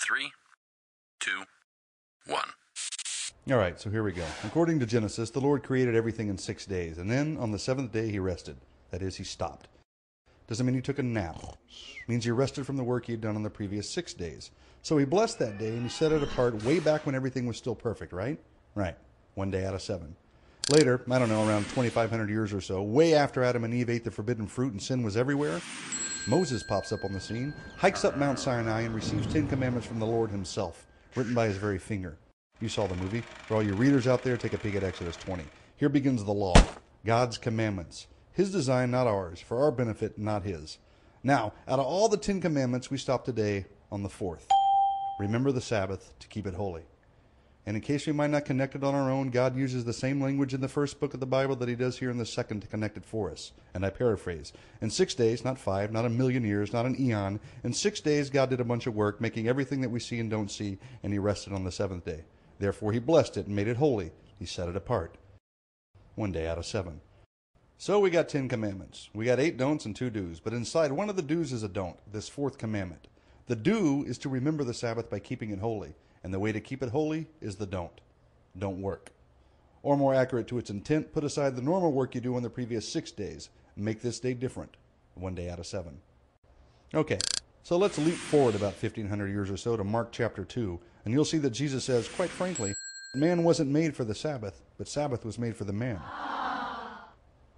3, 2, 1. All right, so here we go. According to Genesis, the Lord created everything in 6 days, and then on the seventh day he rested. That is, he stopped. Doesn't mean he took a nap. It means he rested from the work he had done on the previous 6 days. So he blessed that day and he set it apart way back when everything was still perfect, right? Right. 1 day out of 7. Later, I don't know, around 2,500 years or so, way after Adam and Eve ate the forbidden fruit and sin was everywhere, Moses pops up on the scene, hikes up Mount Sinai, and receives 10 commandments from the Lord himself, written by his very finger. You saw the movie. For all you readers out there, take a peek at Exodus 20. Here begins the law, God's commandments. His design, not ours. For our benefit, not his. Now, out of all the 10 commandments, we stop today on the 4th. Remember the Sabbath to keep it holy. And in case we might not connect it on our own, God uses the same language in the first book of the Bible that he does here in the second to connect it for us. And I paraphrase. In 6 days, not 5, not a million years, not an eon. In 6 days, God did a bunch of work, making everything that we see and don't see, and he rested on the seventh day. Therefore, he blessed it and made it holy. He set it apart. 1 day out of 7. So we got 10 commandments. We got 8 don'ts and 2 do's. But inside one of the do's is a don't, this 4th commandment. The do is to remember the Sabbath by keeping it holy. And the way to keep it holy is the don't. Don't work. Or more accurate to its intent, put aside the normal work you do on the previous 6 days. Make this day different. 1 day out of 7. Okay, so let's leap forward about 1,500 years or so to Mark chapter 2. And you'll see that Jesus says, quite frankly, man wasn't made for the Sabbath, but Sabbath was made for the man.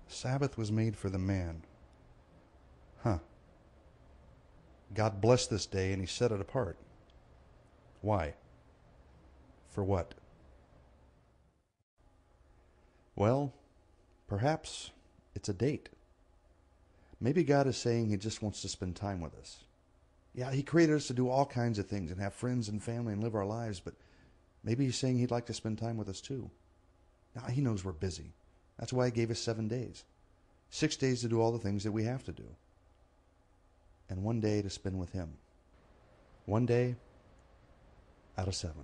Sabbath was made for the man. Huh. God blessed this day and he set it apart. Why? For what? Well, perhaps it's a date. Maybe God is saying he just wants to spend time with us. Yeah, he created us to do all kinds of things and have friends and family and live our lives, but maybe he's saying he'd like to spend time with us too. Now, he knows we're busy. That's why he gave us 7 days. 6 days to do all the things that we have to do. And 1 day to spend with him. 1 day out of 7.